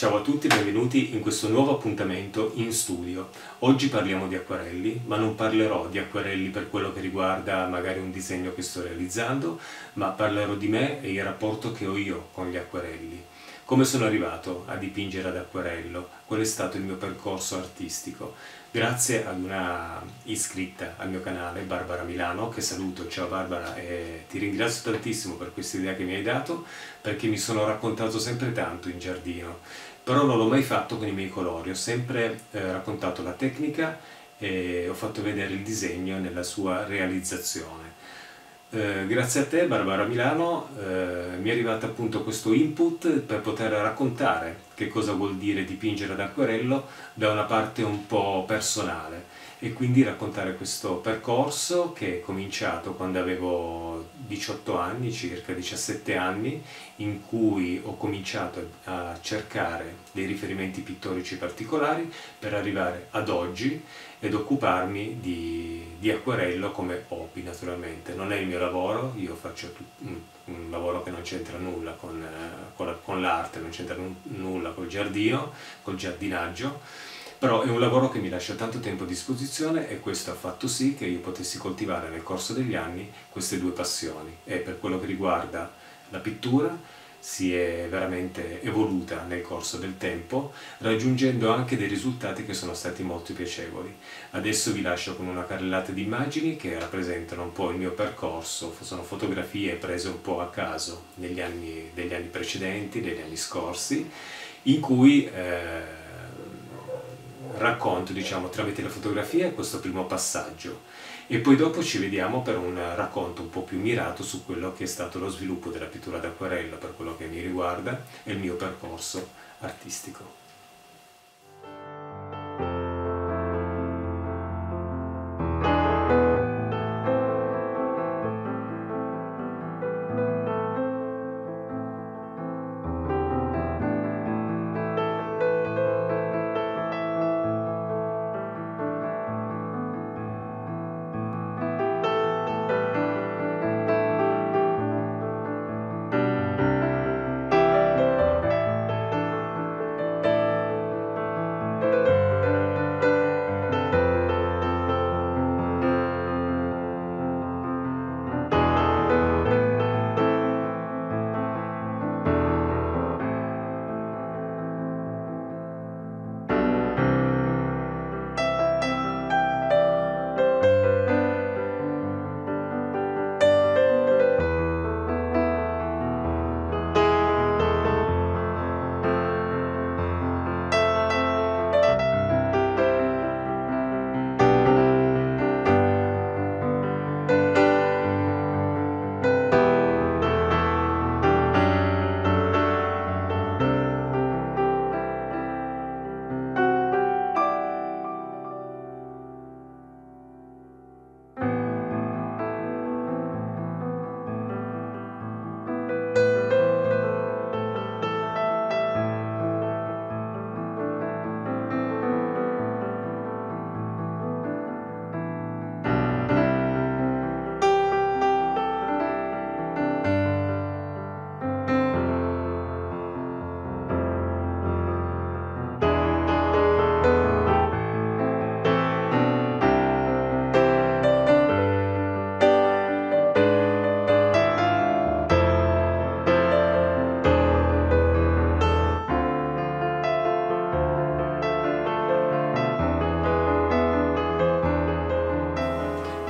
Ciao a tutti e benvenuti in questo nuovo appuntamento in studio. Oggi parliamo di acquarelli, ma non parlerò di acquarelli per quello che riguarda magari un disegno che sto realizzando, ma parlerò di me e il rapporto che ho io con gli acquarelli. Come sono arrivato a dipingere ad acquarello? Qual è stato il mio percorso artistico? Grazie ad una iscritta al mio canale, Barbara Milano, che saluto. Ciao Barbara, e ti ringrazio tantissimo per questa idea che mi hai dato, perché mi sono raccontato sempre tanto in giardino, però non l'ho mai fatto con i miei colori, ho sempre raccontato la tecnica e ho fatto vedere il disegno nella sua realizzazione. Grazie a te, Barbara Milano, mi è arrivato appunto questo input per poter raccontare che cosa vuol dire dipingere ad acquarello da una parte un po' personale e quindi raccontare questo percorso che è cominciato quando avevo 18 anni, circa 17 anni, in cui ho cominciato a cercare dei riferimenti pittorici particolari per arrivare ad oggi ed occuparmi di acquarello come hobby. Naturalmente non è il mio lavoro, io faccio un lavoro che non c'entra nulla con l'arte, non c'entra nulla col giardino, col giardinaggio, però è un lavoro che mi lascia tanto tempo a disposizione e questo ha fatto sì che io potessi coltivare nel corso degli anni queste due passioni. E per quello che riguarda la pittura si è veramente evoluta nel corso del tempo, raggiungendo anche dei risultati che sono stati molto piacevoli. Adesso vi lascio con una carrellata di immagini che rappresentano un po' il mio percorso, sono fotografie prese un po' a caso degli anni precedenti, degli anni scorsi, in cui racconto, diciamo, tramite le fotografie questo primo passaggio e poi dopo ci vediamo per un racconto un po' più mirato su quello che è stato lo sviluppo della pittura d'acquarello per quello che mi riguarda e il mio percorso artistico.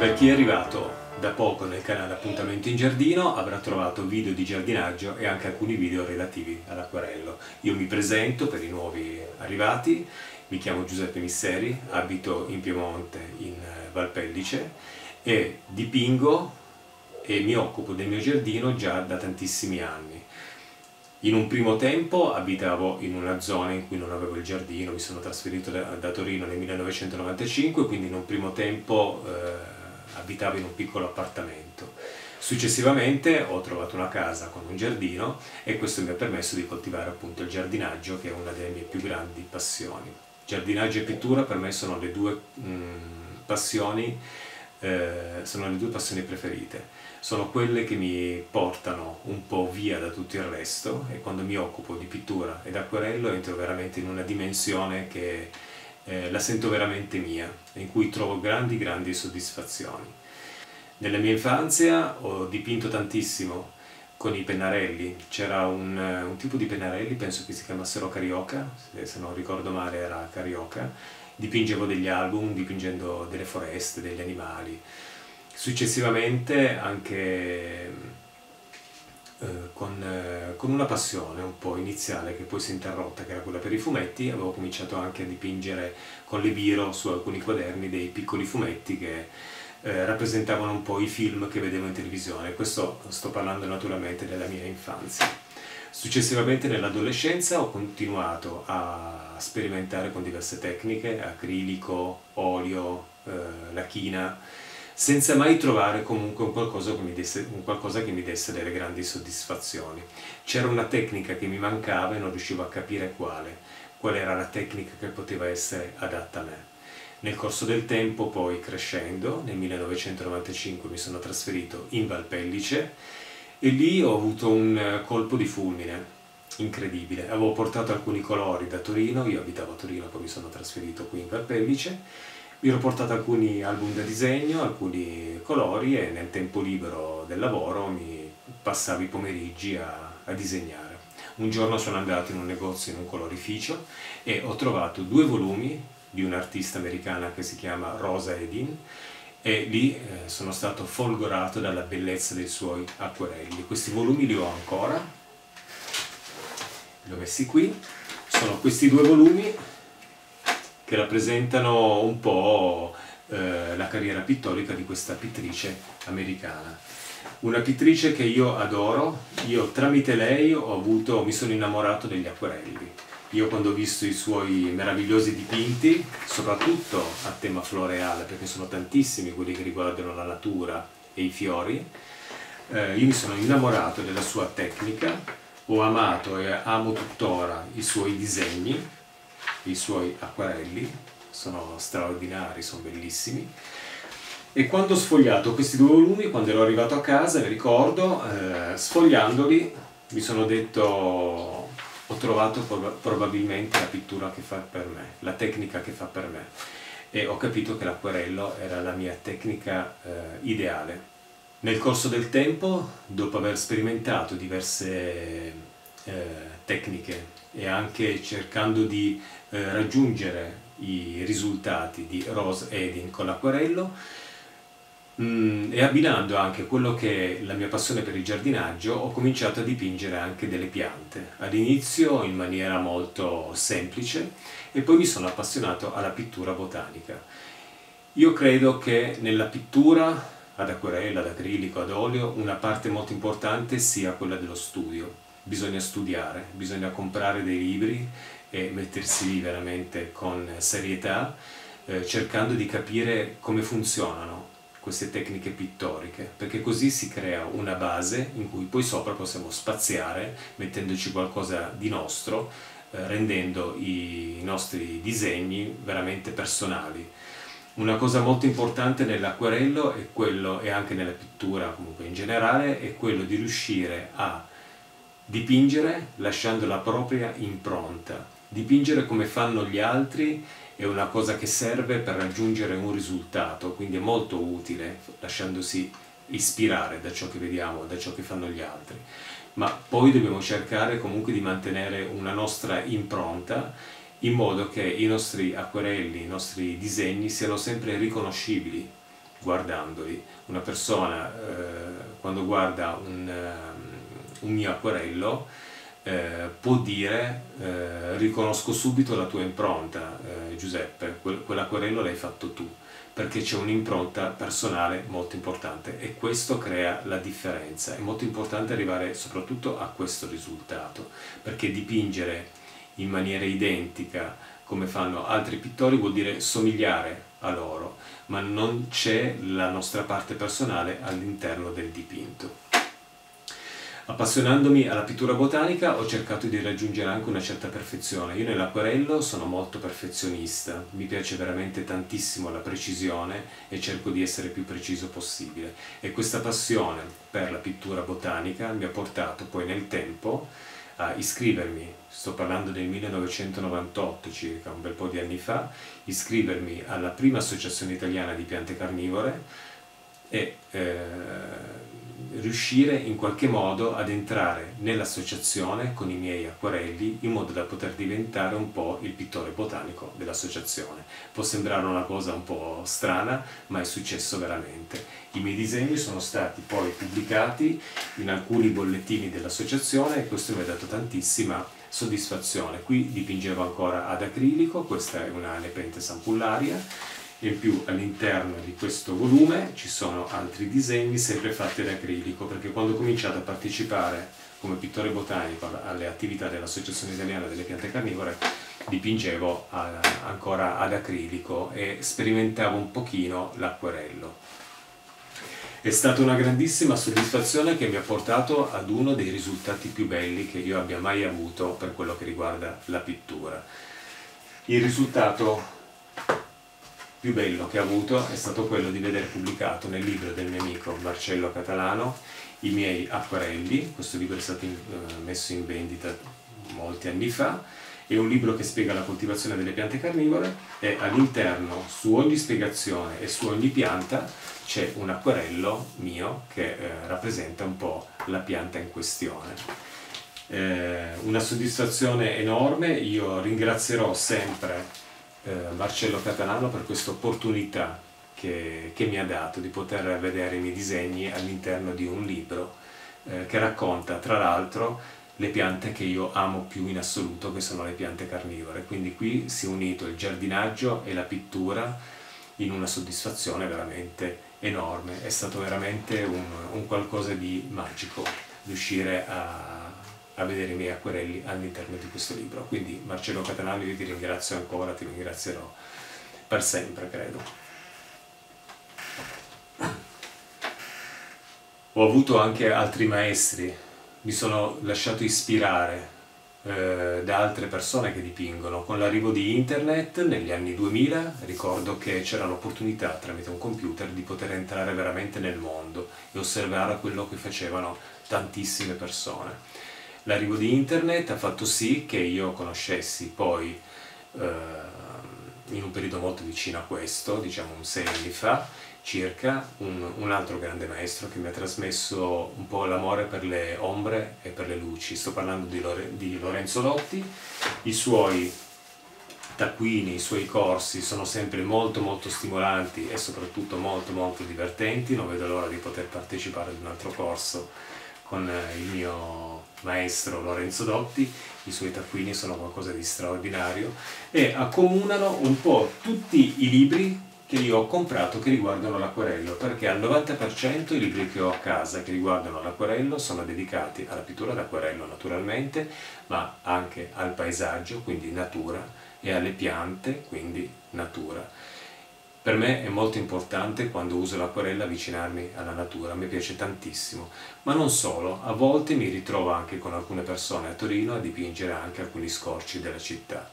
Per chi è arrivato da poco nel canale Appuntamento in Giardino avrà trovato video di giardinaggio e anche alcuni video relativi all'acquarello. Io mi presento per i nuovi arrivati, mi chiamo Giuseppe Misseri, abito in Piemonte, in Valpellice, e dipingo e mi occupo del mio giardino già da tantissimi anni. In un primo tempo abitavo in una zona in cui non avevo il giardino, mi sono trasferito da Torino nel 1995, quindi in un primo tempo abitavo in un piccolo appartamento. Successivamente ho trovato una casa con un giardino e questo mi ha permesso di coltivare appunto il giardinaggio, che è una delle mie più grandi passioni. Giardinaggio e pittura per me sono le due passioni sono le due passioni preferite. Sono quelle che mi portano un po' via da tutto il resto, e quando mi occupo di pittura ed acquerello entro veramente in una dimensione che la sento veramente mia, in cui trovo grandi soddisfazioni. Nella mia infanzia ho dipinto tantissimo con i pennarelli. C'era un tipo di pennarelli, penso che si chiamassero Carioca, se non ricordo male era Carioca. Dipingevo degli album dipingendo delle foreste, degli animali. Successivamente anche con una passione un po' iniziale che poi si è interrotta, che era quella per i fumetti, avevo cominciato anche a dipingere con le biro su alcuni quaderni dei piccoli fumetti che rappresentavano un po' i film che vedevo in televisione. Questo sto parlando naturalmente della mia infanzia. Successivamente nell'adolescenza ho continuato a sperimentare con diverse tecniche, acrilico, olio, lachina, senza mai trovare comunque un qualcosa che mi desse delle grandi soddisfazioni. C'era una tecnica che mi mancava e non riuscivo a capire qual era la tecnica che poteva essere adatta a me. Nel corso del tempo, poi crescendo, nel 1995 mi sono trasferito in Valpellice e lì ho avuto un colpo di fulmine incredibile. Avevo portato alcuni colori da Torino, io abitavo a Torino, poi mi sono trasferito qui in Valpellice. Mi ero portato alcuni album da disegno, alcuni colori, e nel tempo libero del lavoro mi passavo i pomeriggi a disegnare. Un giorno sono andato in un negozio, in un colorificio, e ho trovato 2 volumi di un'artista americana che si chiama Rosa Edin, e lì sono stato folgorato dalla bellezza dei suoi acquerelli. Questi volumi li ho ancora, li ho messi qui. Sono questi 2 volumi che rappresentano un po' la carriera pittorica di questa pittrice americana. Una pittrice che io adoro. Io tramite lei mi sono innamorato degli acquerelli. Io quando ho visto i suoi meravigliosi dipinti, soprattutto a tema floreale, perché sono tantissimi quelli che riguardano la natura e i fiori, io mi sono innamorato della sua tecnica, ho amato e amo tuttora i suoi disegni, i suoi acquerelli, sono straordinari, sono bellissimi. E quando ho sfogliato questi 2 volumi, quando ero arrivato a casa, mi ricordo, sfogliandoli, mi sono detto: ho trovato probabilmente la pittura che fa per me, la tecnica che fa per me, e ho capito che l'acquerello era la mia tecnica ideale. Nel corso del tempo, dopo aver sperimentato diverse tecniche e anche cercando di raggiungere i risultati di Rose Edin con l'acquerello, e abbinando anche quello che è la mia passione per il giardinaggio, ho cominciato a dipingere anche delle piante. All'inizio in maniera molto semplice, e poi mi sono appassionato alla pittura botanica. Io credo che nella pittura ad acquerello, ad acrilico, ad olio, una parte molto importante sia quella dello studio. Bisogna studiare, bisogna comprare dei libri e mettersi lì veramente con serietà, cercando di capire come funzionano queste tecniche pittoriche, perché così si crea una base in cui poi sopra possiamo spaziare mettendoci qualcosa di nostro, rendendo i nostri disegni veramente personali. Una cosa molto importante nell'acquerello e anche nella pittura comunque in generale è quello di riuscire a dipingere lasciando la propria impronta. Dipingere come fanno gli altri è una cosa che serve per raggiungere un risultato, quindi è molto utile lasciandosi ispirare da ciò che vediamo, da ciò che fanno gli altri. Ma poi dobbiamo cercare comunque di mantenere una nostra impronta, in modo che i nostri acquerelli, i nostri disegni siano sempre riconoscibili guardandoli. Una persona quando guarda un mio acquerello può dire riconosco subito la tua impronta, Giuseppe, quell'acquerello l'hai fatto tu, perché c'è un'impronta personale molto importante, e questo crea la differenza. È molto importante arrivare soprattutto a questo risultato, perché dipingere in maniera identica come fanno altri pittori vuol dire somigliare a loro, ma non c'è la nostra parte personale all'interno del dipinto. Appassionandomi alla pittura botanica ho cercato di raggiungere anche una certa perfezione. Io nell'acquarello sono molto perfezionista, mi piace veramente tantissimo la precisione e cerco di essere più preciso possibile. E questa passione per la pittura botanica mi ha portato poi nel tempo a iscrivermi, sto parlando del 1998 circa, un bel po' di anni fa, iscrivermi alla prima associazione italiana di piante carnivore e riuscire in qualche modo ad entrare nell'associazione con i miei acquarelli in modo da poter diventare un po' il pittore botanico dell'associazione. Può sembrare una cosa un po' strana, ma è successo veramente. I miei disegni sono stati poi pubblicati in alcuni bollettini dell'associazione e questo mi ha dato tantissima soddisfazione. Qui dipingevo ancora ad acrilico, questa è una Nepenthes ampullaria. In più all'interno di questo volume ci sono altri disegni sempre fatti ad acrilico, perché quando ho cominciato a partecipare come pittore botanico alle attività dell'Associazione Italiana delle Piante Carnivore dipingevo ancora ad acrilico e sperimentavo un pochino l'acquarello. È stata una grandissima soddisfazione che mi ha portato ad uno dei risultati più belli che io abbia mai avuto per quello che riguarda la pittura. Il risultato più bello che ho avuto è stato quello di vedere pubblicato nel libro del mio amico Marcello Catalano i miei acquarelli. Questo libro è stato messo in vendita molti anni fa, è un libro che spiega la coltivazione delle piante carnivore e all'interno, su ogni spiegazione e su ogni pianta, c'è un acquarello mio che rappresenta un po' la pianta in questione. Una soddisfazione enorme, io ringrazierò sempre Marcello Catalano per questa opportunità che mi ha dato di poter vedere i miei disegni all'interno di un libro che racconta tra l'altro le piante che io amo più in assoluto, che sono le piante carnivore. Quindi qui si è unito il giardinaggio e la pittura in una soddisfazione veramente enorme. È stato veramente un qualcosa di magico riuscire a vedere i miei acquerelli all'interno di questo libro. Quindi Marcello Catalano, io ti ringrazio ancora, ti ringrazierò per sempre, credo. Ho avuto anche altri maestri, mi sono lasciato ispirare da altre persone che dipingono. Con l'arrivo di internet negli anni 2000 ricordo che c'era l'opportunità tramite un computer di poter entrare veramente nel mondo e osservare quello che facevano tantissime persone. L'arrivo di internet ha fatto sì che io conoscessi poi, in un periodo molto vicino a questo, diciamo 6 anni fa circa, un altro grande maestro che mi ha trasmesso un po' l'amore per le ombre e per le luci. Sto parlando di Lorenzo Lotti. I suoi taccuini, i suoi corsi sono sempre molto stimolanti e soprattutto molto divertenti. Non vedo l'ora di poter partecipare ad un altro corso con il mio maestro Lorenzo Dotti. I suoi taccuini sono qualcosa di straordinario e accomunano un po' tutti i libri che io ho comprato che riguardano l'acquarello, perché al 90% i libri che ho a casa che riguardano l'acquarello sono dedicati alla pittura d'acquarello naturalmente, ma anche al paesaggio, quindi natura, e alle piante, quindi natura. Per me è molto importante quando uso l'acquarella avvicinarmi alla natura, mi piace tantissimo, ma non solo, a volte mi ritrovo anche con alcune persone a Torino a dipingere anche alcuni scorci della città.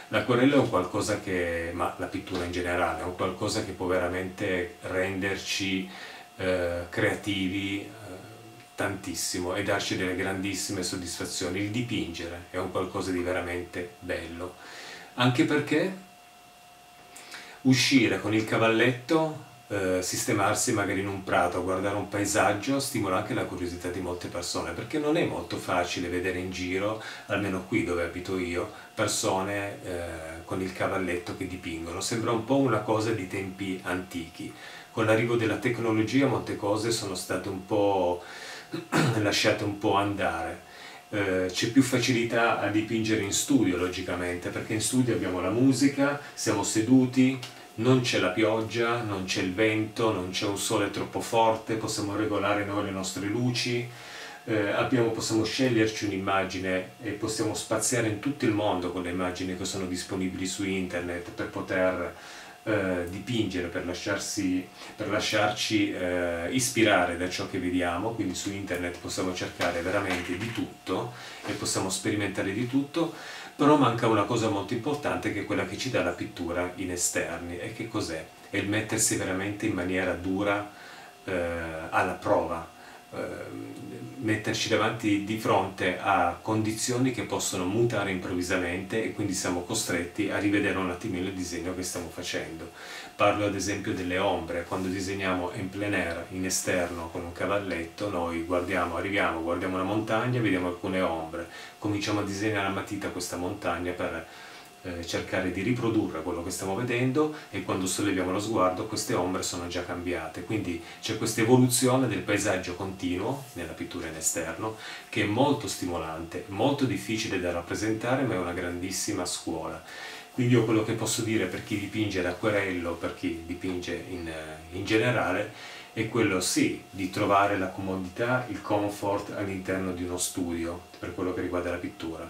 L'acquarello è un qualcosa che, ma la pittura in generale, è un qualcosa che può veramente renderci creativi tantissimo e darci delle grandissime soddisfazioni. Il dipingere è un qualcosa di veramente bello, anche perché uscire con il cavalletto, sistemarsi magari in un prato, a guardare un paesaggio, stimola anche la curiosità di molte persone, perché non è molto facile vedere in giro, almeno qui dove abito io, persone con il cavalletto che dipingono. Sembra un po' una cosa di tempi antichi. Con l'arrivo della tecnologia molte cose sono state un po' lasciate un po' andare. C'è più facilità a dipingere in studio, logicamente, perché in studio abbiamo la musica, siamo seduti, non c'è la pioggia, non c'è il vento, non c'è un sole troppo forte, possiamo regolare noi le nostre luci, possiamo sceglierci un'immagine e possiamo spaziare in tutto il mondo con le immagini che sono disponibili su internet per poter dipingere per lasciarci ispirare da ciò che vediamo, quindi su internet possiamo cercare veramente di tutto e possiamo sperimentare di tutto, però manca una cosa molto importante che è quella che ci dà la pittura in esterni. E che cos'è? È il mettersi veramente in maniera dura alla prova, metterci davanti di fronte a condizioni che possono mutare improvvisamente e quindi siamo costretti a rivedere un attimino il disegno che stiamo facendo. Parlo ad esempio delle ombre. Quando disegniamo in plein air, in esterno con un cavalletto, noi arriviamo, guardiamo una montagna, vediamo alcune ombre, cominciamo a disegnare a matita questa montagna per cercare di riprodurre quello che stiamo vedendo, e quando solleviamo lo sguardo queste ombre sono già cambiate. Quindi c'è questa evoluzione del paesaggio continuo nella pittura in esterno, che è molto stimolante, molto difficile da rappresentare, ma è una grandissima scuola. Quindi io quello che posso dire per chi dipinge ad acquerello, per chi dipinge in generale, è quello sì, di trovare la comodità, il comfort all'interno di uno studio per quello che riguarda la pittura,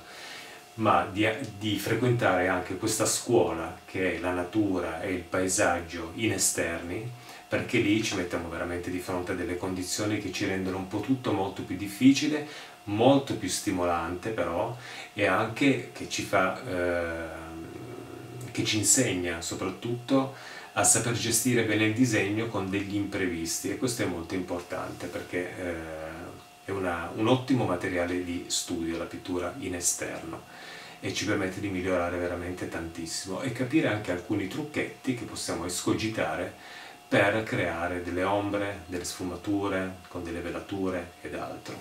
ma di frequentare anche questa scuola che è la natura e il paesaggio in esterni, perché lì ci mettiamo veramente di fronte a delle condizioni che ci rendono un po' tutto molto più difficile, molto più stimolante però, e anche che che ci insegna soprattutto a saper gestire bene il disegno con degli imprevisti, e questo è molto importante perché è un ottimo materiale di studio la pittura in esterno, e ci permette di migliorare veramente tantissimo e capire anche alcuni trucchetti che possiamo escogitare per creare delle ombre, delle sfumature con delle velature ed altro.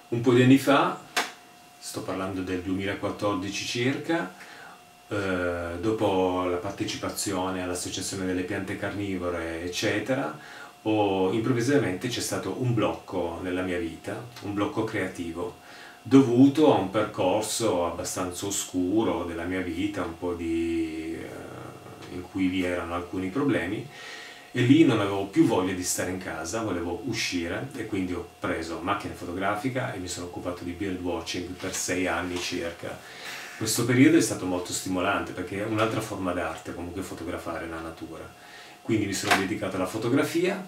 Un po' di anni fa, sto parlando del 2014 circa, dopo la partecipazione all'Associazione delle Piante Carnivore, eccetera, improvvisamente c'è stato un blocco nella mia vita, un blocco creativo, dovuto a un percorso abbastanza oscuro della mia vita, in cui vi erano alcuni problemi, e lì non avevo più voglia di stare in casa, volevo uscire, e quindi ho preso macchina fotografica e mi sono occupato di birdwatching per 6 anni circa. Questo periodo è stato molto stimolante perché è un'altra forma d'arte comunque fotografare la natura. Quindi mi sono dedicato alla fotografia,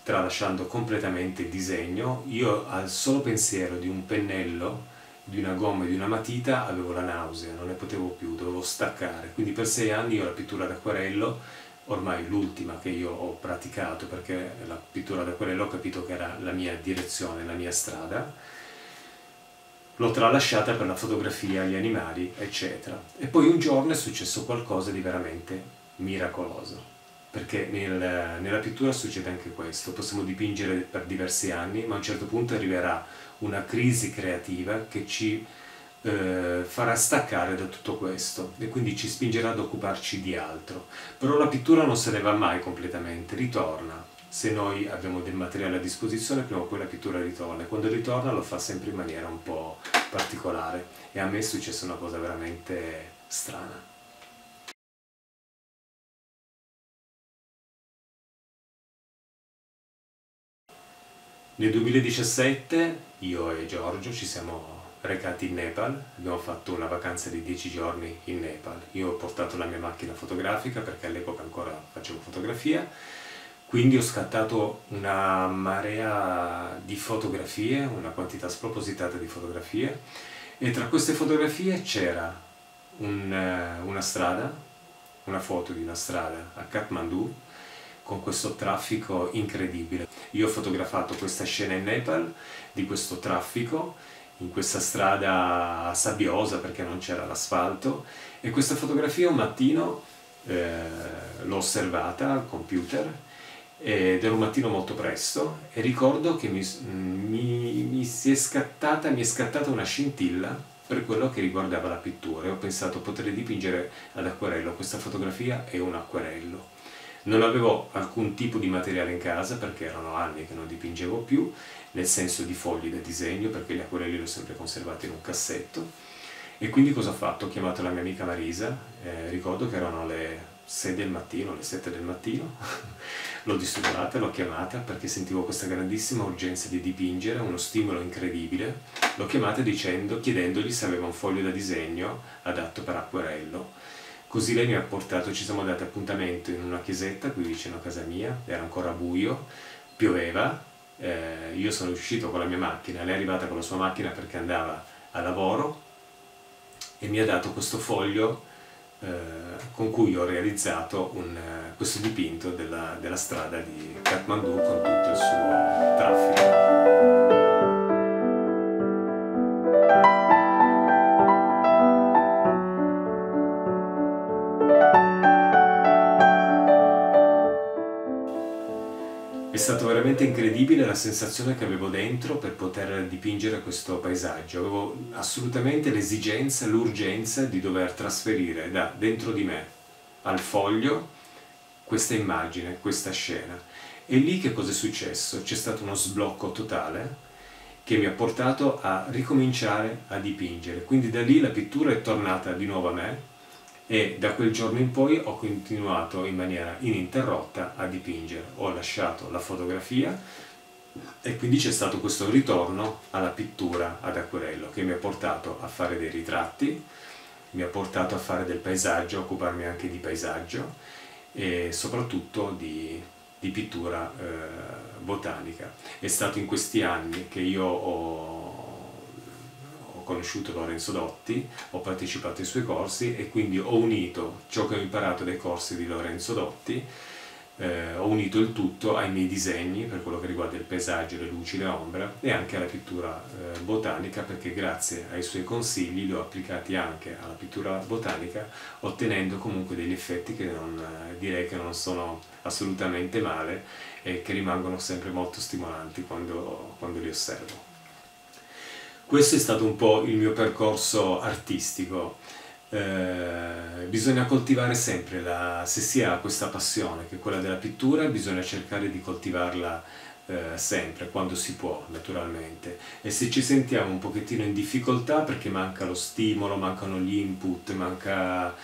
tralasciando completamente il disegno. Io al solo pensiero di un pennello, di una gomma e di una matita avevo la nausea, non ne potevo più, dovevo staccare. Quindi per 6 anni io la pittura d'acquarello, ormai l'ultima che io ho praticato, perché la pittura d'acquarello ho capito che era la mia direzione, la mia strada, l'ho tralasciata per la fotografia, gli animali, eccetera. E poi un giorno è successo qualcosa di veramente miracoloso, perché nella pittura succede anche questo: possiamo dipingere per diversi anni, ma a un certo punto arriverà una crisi creativa che ci farà staccare da tutto questo, e quindi ci spingerà ad occuparci di altro. Però la pittura non se ne va mai completamente, ritorna. Se noi abbiamo del materiale a disposizione, prima o poi la pittura ritorna, e quando ritorna lo fa sempre in maniera un po' particolare, e a me è successa una cosa veramente strana. Nel 2017 io e Giorgio ci siamo recati in Nepal, abbiamo fatto una vacanza di 10 giorni in Nepal. Io ho portato la mia macchina fotografica perché all'epoca ancora facevo fotografia, quindi ho scattato una marea di fotografie, una quantità spropositata di fotografie, e tra queste fotografie c'era una strada, una foto di una strada a Kathmandu, con questo traffico incredibile. Io ho fotografato questa scena in Nepal di questo traffico, in questa strada sabbiosa perché non c'era l'asfalto, e questa fotografia un mattino l'ho osservata al computer, ed era un mattino molto presto, e ricordo che mi è scattata una scintilla per quello che riguardava la pittura, e ho pensato: potrei dipingere ad acquerello, questa fotografia è un acquerello. Non avevo alcun tipo di materiale in casa perché erano anni che non dipingevo più, nel senso di fogli da disegno, perché gli acquerelli li ho sempre conservati in un cassetto. E quindi cosa ho fatto? Ho chiamato la mia amica Marisa, ricordo che erano le 6 del mattino, le 7 del mattino, l'ho disturbata, l'ho chiamata perché sentivo questa grandissima urgenza di dipingere, uno stimolo incredibile. L'ho chiamata chiedendogli se aveva un foglio da disegno adatto per acquerello. Così lei mi ha portato, ci siamo dati appuntamento in una chiesetta qui vicino a casa mia, era ancora buio, pioveva, io sono uscito con la mia macchina, lei è arrivata con la sua macchina perché andava a lavoro e mi ha dato questo foglio con cui ho realizzato questo dipinto della strada di Kathmandu con tutto il suo traffico. È stato veramente incredibile la sensazione che avevo dentro per poter dipingere questo paesaggio. Avevo assolutamente l'esigenza, l'urgenza di dover trasferire da dentro di me al foglio questa immagine, questa scena. E lì che cosa è successo? C'è stato uno sblocco totale che mi ha portato a ricominciare a dipingere. Quindi da lì la pittura è tornata di nuovo a me e da quel giorno in poi ho continuato in maniera ininterrotta a dipingere. Ho lasciato la fotografia e quindi c'è stato questo ritorno alla pittura ad acquerello che mi ha portato a fare dei ritratti, mi ha portato a fare del paesaggio, a occuparmi anche di paesaggio e soprattutto di pittura botanica. È stato in questi anni che io ho conosciuto Lorenzo Dotti, ho partecipato ai suoi corsi e quindi ho unito ciò che ho imparato dai corsi di Lorenzo Dotti, ho unito il tutto ai miei disegni per quello che riguarda il paesaggio, le luci, le ombre e anche alla pittura botanica, perché grazie ai suoi consigli li ho applicati anche alla pittura botanica, ottenendo comunque degli effetti che direi che non sono assolutamente male e che rimangono sempre molto stimolanti quando li osservo. Questo è stato un po' il mio percorso artistico. Bisogna coltivare sempre, se si ha questa passione che è quella della pittura, bisogna cercare di coltivarla sempre, quando si può, naturalmente. E se ci sentiamo un pochettino in difficoltà perché manca lo stimolo, mancano gli input, manca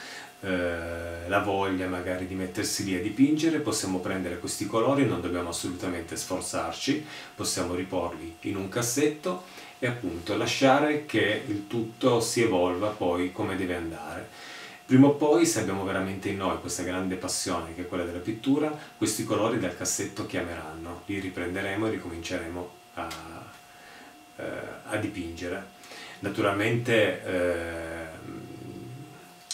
la voglia magari di mettersi lì a dipingere, possiamo prendere questi colori, non dobbiamo assolutamente sforzarci, possiamo riporli in un cassetto e appunto lasciare che il tutto si evolva poi come deve andare. Prima o poi, se abbiamo veramente in noi questa grande passione che è quella della pittura, questi colori dal cassetto chiameranno, li riprenderemo e ricominceremo a dipingere. Naturalmente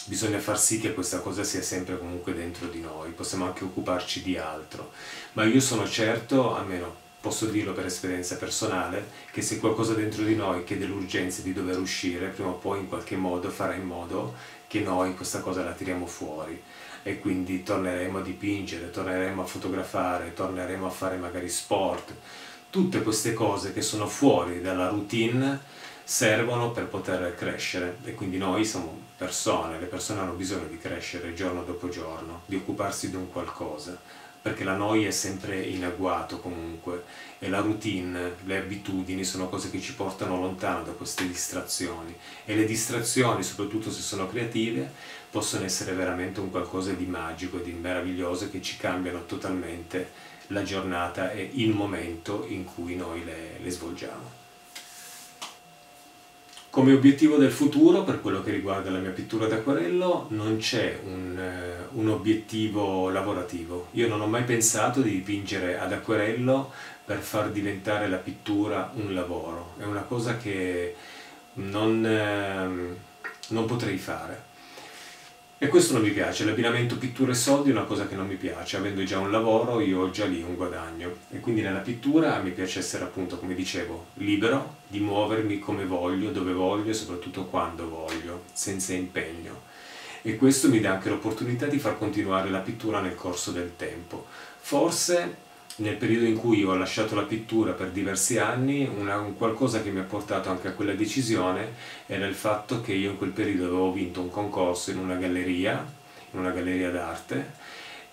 bisogna far sì che questa cosa sia sempre comunque dentro di noi, possiamo anche occuparci di altro, ma io sono certo, almeno posso dirlo per esperienza personale, che se qualcosa dentro di noi chiede l'urgenza di dover uscire, prima o poi in qualche modo farà in modo che noi questa cosa la tiriamo fuori e quindi torneremo a dipingere, torneremo a fotografare, torneremo a fare magari sport. Tutte queste cose che sono fuori dalla routine servono per poter crescere e quindi noi siamo persone, le persone hanno bisogno di crescere giorno dopo giorno, di occuparsi di un qualcosa, perché la noia è sempre in agguato comunque e la routine, le abitudini sono cose che ci portano lontano da queste distrazioni e le distrazioni, soprattutto se sono creative, possono essere veramente un qualcosa di magico e di meraviglioso che ci cambiano totalmente la giornata e il momento in cui noi le svolgiamo. Come obiettivo del futuro, per quello che riguarda la mia pittura d'acquarello, non c'è un obiettivo lavorativo. Io non ho mai pensato di dipingere ad acquarello per far diventare la pittura un lavoro. È una cosa che non potrei fare. E questo non mi piace, l'abbinamento pittura e soldi è una cosa che non mi piace, avendo già un lavoro io ho già lì un guadagno e quindi nella pittura mi piace essere appunto, come dicevo, libero di muovermi come voglio, dove voglio e soprattutto quando voglio, senza impegno. E questo mi dà anche l'opportunità di far continuare la pittura nel corso del tempo. Forse nel periodo in cui ho lasciato la pittura per diversi anni, un qualcosa che mi ha portato anche a quella decisione era il fatto che io in quel periodo avevo vinto un concorso in una galleria d'arte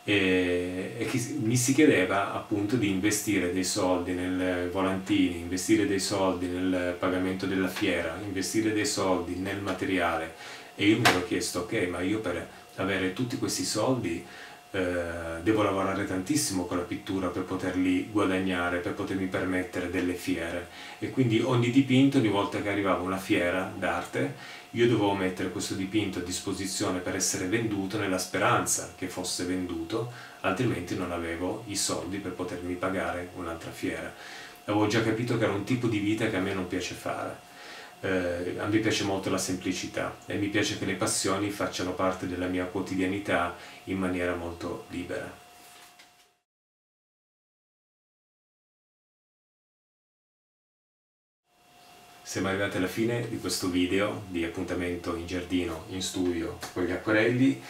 e che mi si chiedeva appunto di investire dei soldi nel volantini, investire dei soldi nel pagamento della fiera, investire dei soldi nel materiale e io mi ero chiesto ok, ma io per avere tutti questi soldi devo lavorare tantissimo con la pittura per poterli guadagnare, per potermi permettere delle fiere, e quindi ogni dipinto, ogni volta che arrivava una fiera d'arte, io dovevo mettere questo dipinto a disposizione per essere venduto, nella speranza che fosse venduto, altrimenti non avevo i soldi per potermi pagare un'altra fiera. Avevo già capito che era un tipo di vita che a me non piace fare. A me piace molto la semplicità e mi piace che le passioni facciano parte della mia quotidianità in maniera molto libera. Siamo arrivati alla fine di questo video di appuntamento in giardino, in studio con gli acquarelli.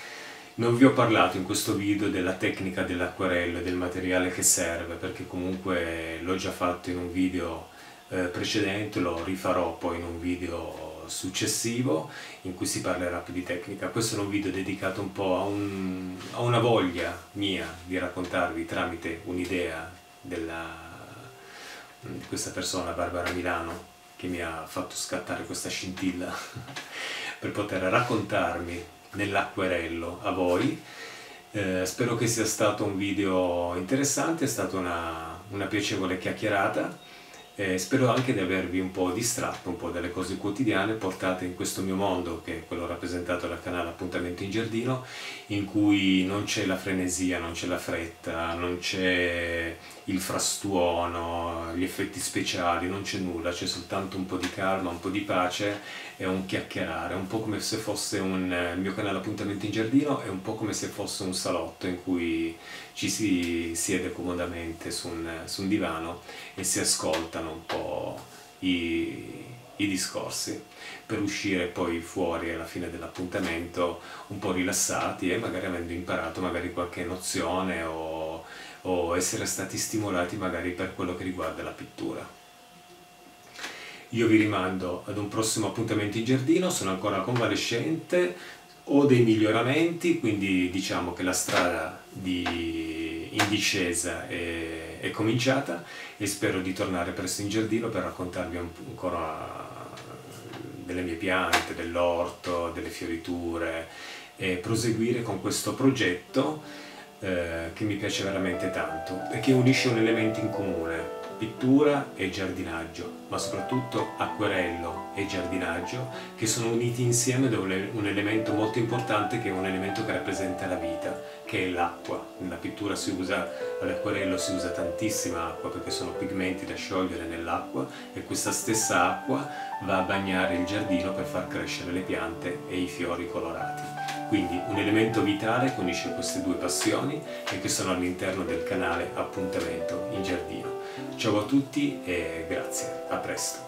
Non vi ho parlato in questo video della tecnica dell'acquarello e del materiale che serve, perché comunque l'ho già fatto in un video precedente, lo rifarò poi in un video successivo in cui si parlerà più di tecnica. Questo è un video dedicato un po' a una voglia mia di raccontarvi tramite un'idea di questa persona, Barbara Milano, che mi ha fatto scattare questa scintilla per poter raccontarmi nell'acquerello a voi. Spero che sia stato un video interessante, è stata una piacevole chiacchierata. Spero anche di avervi un po' distratto, un po' dalle cose quotidiane portate in questo mio mondo, che è quello rappresentato dal canale Appuntamento in Giardino, in cui non c'è la frenesia, non c'è la fretta, non c'è il frastuono, gli effetti speciali, non c'è nulla, c'è soltanto un po' di calma, un po' di pace e un chiacchierare, un po' come se fosse il mio canale Appuntamento in Giardino, è un po' come se fosse un salotto in cui ci si siede comodamente su un divano e si ascoltano un po' i discorsi, per uscire poi fuori alla fine dell'appuntamento un po' rilassati e magari avendo imparato magari qualche nozione o essere stati stimolati magari per quello che riguarda la pittura. Io vi rimando ad un prossimo appuntamento in giardino, sono ancora convalescente, ho dei miglioramenti, quindi diciamo che la strada in discesa è cominciata e spero di tornare presto in giardino per raccontarvi ancora delle mie piante, dell'orto, delle fioriture e proseguire con questo progetto che mi piace veramente tanto e che unisce un elemento in comune: pittura e giardinaggio, ma soprattutto acquerello e giardinaggio, che sono uniti insieme da un elemento molto importante, che è un elemento che rappresenta la vita, che è l'acqua. Nella pittura all'acquerello si usa tantissima acqua perché sono pigmenti da sciogliere nell'acqua e questa stessa acqua va a bagnare il giardino per far crescere le piante e i fiori colorati. Quindi un elemento vitale che unisce queste due passioni e che sono all'interno del canale Appuntamento in Giardino. Ciao a tutti e grazie, a presto!